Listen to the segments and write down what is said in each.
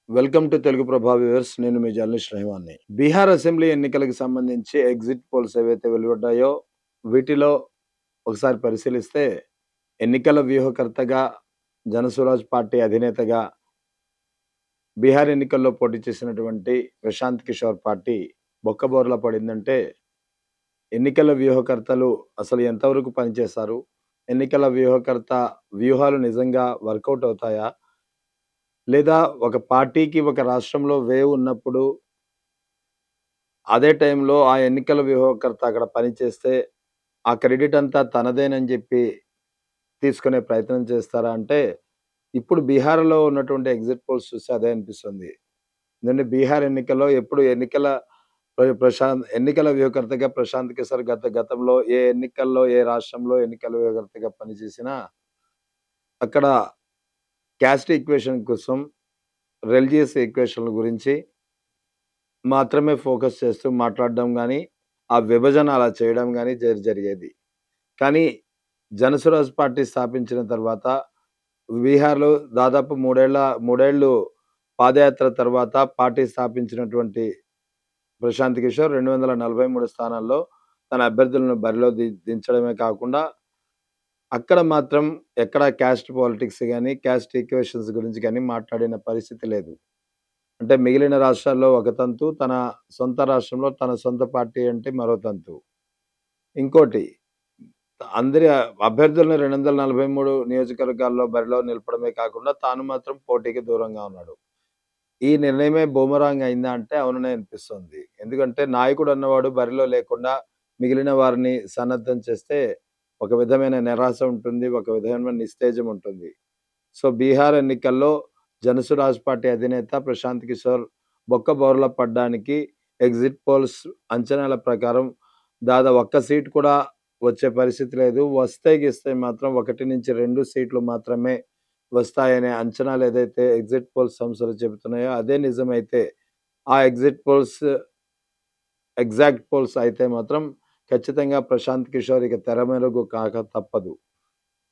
Welcome to Telugu ప్రభా viewers. నేను మీ journalist రెహమాన్ని. Bihar assembly ఎన్నికలకు సంబంధించి ఎగ్జిట్ పోల్స్ ఏవైతే వెలువడ్డాయో, వీటిలో ఒకసారి పరిశీలిస్తే ఎన్నికల వ్యూహకర్తగా, జనసురాజ్ పార్టీ అధినేతగా బీహార్ ఎన్నికల్లో పోటీ చేసినటువంటి ప్రశాంత్ కిషోర్ పార్టీ బొక్కబోర్లా పడిందంటే, ఎన్నికల వ్యూహకర్తలు అసలు ఎంతవరకు పనిచేశారు? ఎన్నికల వ్యూహకర్త వ్యూహాలు నిజంగా వర్కౌట్ అవుతాయా? లేదా ఒక పార్టీకి ఒక రాష్ట్రంలో వేవ్ ఉన్నప్పుడు అదే టైంలో ఆ ఎన్నికల వ్యూహకర్త అక్కడ పనిచేస్తే, ఆ క్రెడిట్ అంతా తనదేనని జెప్పి తీసుకునే ప్రయత్నం చేస్తారా అంటే, ఇప్పుడు బీహార్‌లో ఉన్నటువంటి ఎగ్జిట్ పోల్స్ చూస్తే అదే అనిపిస్తుంది. ఎందుకంటే బీహార్ ఎన్నికల్లో ఎప్పుడు ఎన్నికల ఎన్నికల వ్యూహకర్తగా ప్రశాంత్ కిషోర్ గతంలో ఏ ఎన్నికల్లో, ఏ రాష్ట్రంలో ఎన్నికల వ్యూహకర్తగా పనిచేసినా, అక్కడ క్యాస్ట్ ఈక్వేషన్ కోసం, రిలిజియస్ ఈక్వేషన్‌ల గురించి మాత్రమే ఫోకస్ చేస్తూ మాట్లాడడం గానీ, ఆ విభజన అలా చేయడం గానీ జరిగేది. కానీ జనసురాజ్ పార్టీ స్థాపించిన తర్వాత బీహార్‌లో దాదాపు మూడేళ్ళు పాదయాత్ర తర్వాత పార్టీ స్థాపించినటువంటి ప్రశాంత్ కిషోర్ 243 స్థానాల్లో తన అభ్యర్థులను బరిలో దించడమే కాకుండా, అక్కడ మాత్రం ఎక్కడ క్యాస్ట్ పాలిటిక్స్ గాని, క్యాస్ట్ ఈక్వేషన్స్ గురించి గాని మాట్లాడిన పరిస్థితి లేదు. అంటే మిగిలిన రాష్ట్రాల్లో ఒక తంతు, తన సొంత రాష్ట్రంలో తన సొంత పార్టీ అంటే మరో తంతు. ఇంకోటి అందరి అభ్యర్థులను 243 నియోజకవర్గాల్లో బరిలో నిలపడమే కాకుండా, తాను మాత్రం పోటీకి దూరంగా ఉన్నాడు. ఈ నిర్ణయమే బూమరాంగ్ అయిందా అంటే అవుననే అనిపిస్తుంది. ఎందుకంటే నాయకుడు అన్నవాడు బరిలో లేకుండా మిగిలిన వారిని సన్నద్ధం చేస్తే ఒక విధమైన నిరాశ ఉంటుంది. ఒక విధమైన నిస్తేజం ఉంటుంది. సో, బీహార్ ఎన్నికల్లో జనసురాజ్ పార్టీ అధినేత ప్రశాంత్ కిషోర్ బొక్కబోర్లా పడ్డానికి ఎగ్జిట్ పోల్స్ అంచనాల ప్రకారం ఒక్క సీట్ కూడా వచ్చే పరిస్థితి లేదు. వస్తే గిస్తే మాత్రం 1-2 సీట్లు మాత్రమే వస్తాయనే అంచనాలు ఏదైతే ఎగ్జిట్ పోల్స్ సంస్థలు చెబుతున్నాయో అదే నిజమైతే, ఆ ఎగ్జిట్ పోల్స్ ఎగ్జాక్ట్ పోల్స్ అయితే మాత్రం ఖచ్చితంగా ప్రశాంత్ కిషోర్ ఇక తెరమెరుగు కాక తప్పదు.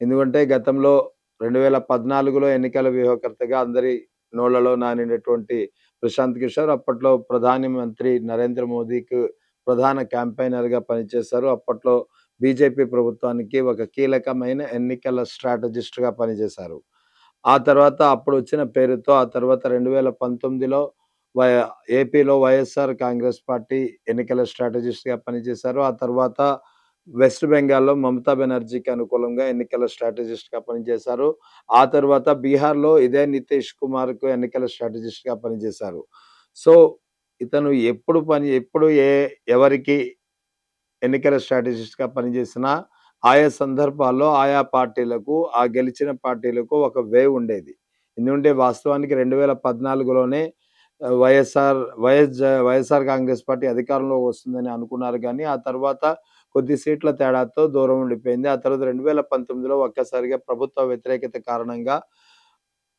ఎందుకంటే గతంలో 2014లో ఎన్నికల వ్యూహకర్తగా అందరి నోళ్లలో నానినటువంటి ప్రశాంత్ కిషోర్ అప్పట్లో ప్రధాని మంత్రి నరేంద్ర మోదీకి ప్రధాన క్యాంపెయినర్‌గా పనిచేశారు. అప్పట్లో బీజేపీ ప్రభుత్వానికి ఒక కీలకమైన ఎన్నికల స్ట్రాటజిస్ట్‌గా పనిచేశారు. ఆ తర్వాత అప్పుడొచ్చిన పేరుతో ఆ తర్వాత 2019లో వయ ఏపీలో వైఎస్ఆర్ కాంగ్రెస్ పార్టీ ఎన్నికల స్ట్రాటజిస్ట్‌గా పనిచేశారు. ఆ తర్వాత వెస్ట్ బెంగాల్‌లో మమతా బెనర్జీకి అనుకూలంగా ఎన్నికల స్ట్రాటజిస్ట్‌గా పనిచేశారు. ఆ తర్వాత బీహార్‌లో ఇదే నితీష్ కుమార్‌కు ఎన్నికల స్ట్రాటజిస్ట్‌గా పనిచేశారు. సో, ఇతను ఎప్పుడు ఎవరికి ఎన్నికల స్ట్రాటజిస్ట్‌గా పనిచేసినా, ఆయా సందర్భాల్లో ఆయా పార్టీలకు, ఆ గెలిచిన పార్టీలకు ఒక వేవ్ ఉండేది. ఎందుకంటే వాస్తవానికి 2014లోనే వైఎస్ఆర్ కాంగ్రెస్ పార్టీ అధికారంలోకి వస్తుందని అనుకున్నారు గానీ, ఆ తర్వాత కొద్ది సీట్ల తేడాతో దూరం ఉండిపోయింది. ఆ తర్వాత 2019లో ఒక్కసారిగా ప్రభుత్వ వ్యతిరేకత కారణంగా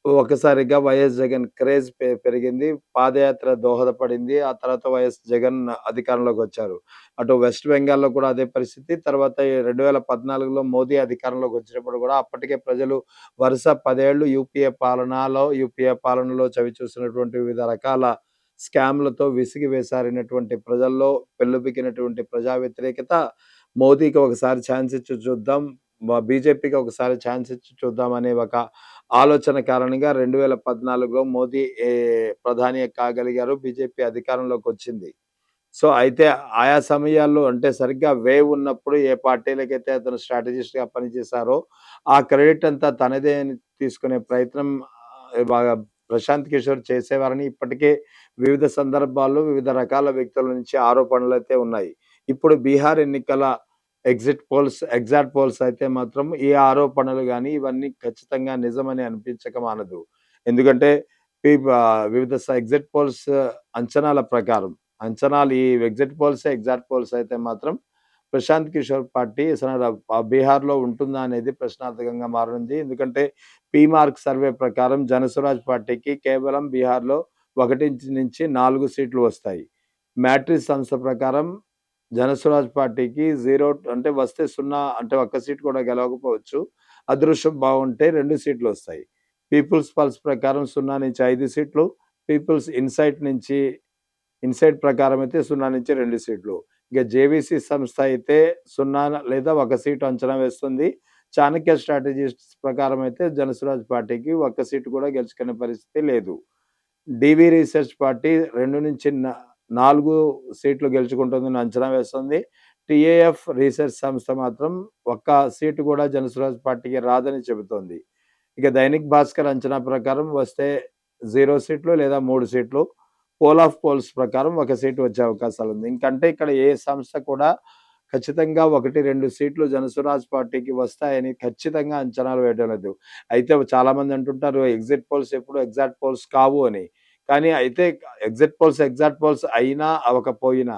ఒక్కసారిగా వైఎస్ జగన్ క్రేజ్ పెరిగింది. పాదయాత్ర దోహదపడింది. ఆ తర్వాత వైఎస్ జగన్ అధికారంలోకొచ్చారు. అటు వెస్ట్ బెంగాల్‌లో కూడా అదే పరిస్థితి. తర్వాత ఈ 2014లో మోదీ అధికారంలోకి వచ్చినప్పుడు గూడా అప్పటికే ప్రజలు వరుస 10 ఏళ్ళు యూపీఏ పాలనలో చవిచూసినటువంటి వివిధ రకాల స్కామ్‌లతో విసిగి వేసారినటువంటి ప్రజల్లో పెల్లుబికినటువంటి ప్రజా వ్యతిరేకత, మోదీకి ఒకసారి ఛాన్స్ ఇచ్చి చూద్దాం, బీజేపీకి ఒకసారి ఛాన్స్ ఇచ్చి చూద్దాం అనే ఒక ఆలోచన కారణంగా 2014లో మోదీ ప్రధాని కాగలిగారు. బీజేపీ అధికారంలోకొచ్చింది. సో, అయితే ఆయా సమయాల్లో అంటే సరిగ్గా వేవ్ ఉన్నప్పుడు ఏ పార్టీలకైతే అతను స్ట్రాటజిస్ట్‌గా పనిచేశారో, ఆ క్రెడిట్ అంతా తనదే అని తీసుకునే ప్రయత్నం బాగా ప్రశాంత్ కిషోర్ చేసేవారని ఇప్పటికే వివిధ సందర్భాల్లో వివిధ రకాల వ్యక్తుల నుంచి ఆరోపణలైతే ఉన్నాయి. ఇప్పుడు బీహార్ ఎన్నికల ఎగ్జాక్ట్ పోల్స్ అయితే మాత్రం ఈ ఆరోపణలు గాని, ఇవన్నీ ఖచ్చితంగా నిజమని అనిపించక మానదు. ఎందుకంటే వివిధ ఎగ్జిట్ పోల్స్ అంచనాల ప్రకారం ఈ ఎగ్జాక్ట్ పోల్స్ అయితే మాత్రం ప్రశాంత్ కిషోర్ పార్టీ అసలు బీహార్‌లో ఉంటుందా అనేది ప్రశ్నార్థకంగా మారనుంది. ఎందుకంటే పీమార్క్ సర్వే ప్రకారం జనసురాజ్ పార్టీకి కేవలం బీహార్‌లో 1-4 సీట్లు వస్తాయి. మ్యాట్రిక్స్ సంస్థ ప్రకారం జనసురాజ్ పార్టీకి 0 అంటే వస్తే 0 అంటే ఒక్క సీట్ కూడా గెలవకపోవచ్చు. అదృష్టం బావుంటే 2 సీట్లొస్తాయి. పీపుల్స్ పల్స్ ప్రకారం 0-5 సీట్లు, పీపుల్స్ ఇన్సైట్ నుంచి ఇన్సైట్ ప్రకారం అయితే 0-2 సీట్లు. ఇక జేవీసీ సంస్థ అయితే 0 లేదా 1 సీటు అంచనా వేస్తుంది. చాణక్య స్ట్రాటజిస్ట్స్ ప్రకారం అయితే జనసురాజ్ పార్టీకి ఒక్క సీటు కూడా గెలుచుకునే పరిస్థితి లేదు. డీవీ రీసెర్చ్ పార్టీ 2-4 సీట్లు గెలుచుకుంటుందని అంచనా వేస్తుంది. టీఏఎఫ్ రీసెర్చ్ సంస్థ మాత్రం ఒక్క సీటు కూడా జనసురాజ్ పార్టీకి రాదని చెబుతోంది. ఇక దైనిక్ భాస్కర్ అంచనా ప్రకారం వస్తే 0 సీట్లు లేదా 3 సీట్లు. పోల్ ఆఫ్ పోల్స్ ప్రకారం 1 సీటు వచ్చే అవకాశాలుంది. ఇంకంటే ఇక్కడ ఏ సంస్థ కూడా ఖచ్చితంగా 1, 2 సీట్లు జనసురాజ్ పార్టీకి వస్తాయని ఖచ్చితంగా అంచనాలు వేయడం లేదు. అయితే చాలామంది అంటుంటారు ఎగ్జిట్ పోల్స్ ఎప్పుడు ఎగ్జాక్ట్ పోల్స్ కావు అని. కానీ అయితే ఎగ్జిట్ పోల్స్ ఎగ్జాక్ట్ పోల్స్ అయినా అవ్వకపోయినా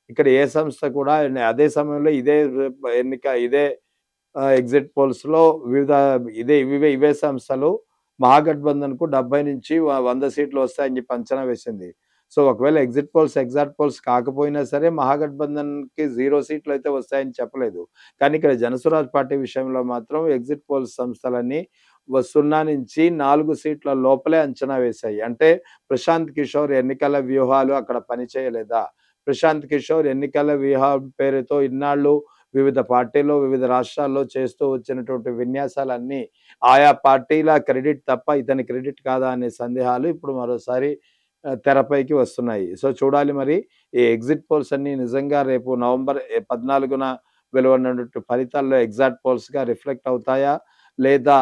ఇక్కడ ఏ సంస్థ కూడా అదే సమయంలో ఇదే ఎగ్జిట్ పోల్స్‌లో ఇవే సంస్థలు మహాగఠబంధన్‌కు 70-100 సీట్లు వస్తాయని చెప్పి అంచనా వేసింది. సో, ఒకవేళ ఎగ్జిట్ పోల్స్ ఎగ్జాక్ట్ పోల్స్ కాకపోయినా సరే మహాగఠబంధన్‌కి 0 సీట్లయితే వస్తాయని చెప్పలేదు. కానీ ఇక్కడ జనసురాజ్ పార్టీ విషయంలో మాత్రం ఎగ్జిట్ పోల్స్ సంస్థలన్నీ 0-4 సీట్ల లోపలే అంచనా వేశాయి. అంటే ప్రశాంత్ కిషోర్ ఎన్నికల వ్యూహాలు అక్కడ పనిచేయలేదా? ప్రశాంత్ కిషోర్ ఎన్నికల వ్యూహం పేరుతో ఇన్నాళ్ళు వివిధ పార్టీల్లో, వివిధ రాష్ట్రాల్లో చేస్తూ వచ్చినటువంటి విన్యాసాలన్నీ ఆయా పార్టీల క్రెడిట్ తప్ప ఇతని క్రెడిట్ కాదా అనే సందేహాలు ఇప్పుడు మరోసారి తెరపైకి వస్తున్నాయి. సో, చూడాలి మరి ఈ ఎగ్జిట్ పోల్స్ అన్నీ నిజంగా రేపు నవంబర్ 14న వెలువడినటువంటి ఫలితాల్లో ఎగ్జాక్ట్ పోల్స్‌గా రిఫ్లెక్ట్ అవుతాయా? లేదా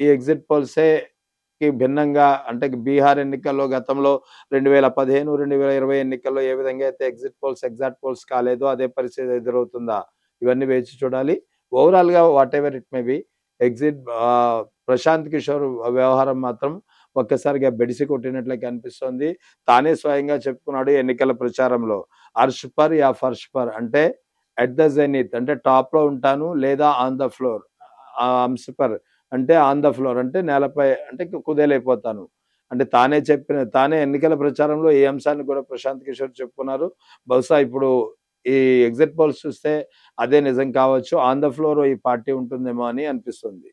ఈ ఎగ్జిట్ పోల్స్‌కి భిన్నంగా అంటే బీహార్ ఎన్నికల్లో గతంలో 2015, 2020 ఎన్నికల్లో ఏ విధంగా అయితే ఎగ్జిట్ పోల్స్ ఎగ్జాక్ట్ పోల్స్ కాలేదో అదే పరిస్థితి ఎదురవుతుందా? ఇవన్నీ వేచి చూడాలి. ఓవరాల్‌గా whatever it may be Prashant Kishor వ్యవహారం మాత్రం ఒక్కసారిగా బెడిసి కొట్టినట్లే కనిపిస్తోంది. తానే స్వయంగా చెప్పుకున్నాడు ఎన్నికల ప్రచారంలో. అర్ష్ పర్ యా ఫర్ష్ పర్ అంటే ఎట్ ద జెనిత్ అంటే టాప్‌లో ఉంటాను లేదా on the floor. Ansh per అంటే ఆన్ ద ఫ్లోర్ అంటే నేలపై అంటే కుదేలైపోతాను. అంటే తానే ఎన్నికల ప్రచారంలో ఈ అంశాన్ని కూడా ప్రశాంత్ కిషోర్ చెప్పుకున్నారు. బహుశా ఇప్పుడు ఈ ఎగ్జిట్ పోల్స్ చూస్తే అదే నిజం కావచ్చు. ఆన్ ద ఫ్లోర్ ఈ పార్టీ ఉంటుందేమో అని అనిపిస్తుంది.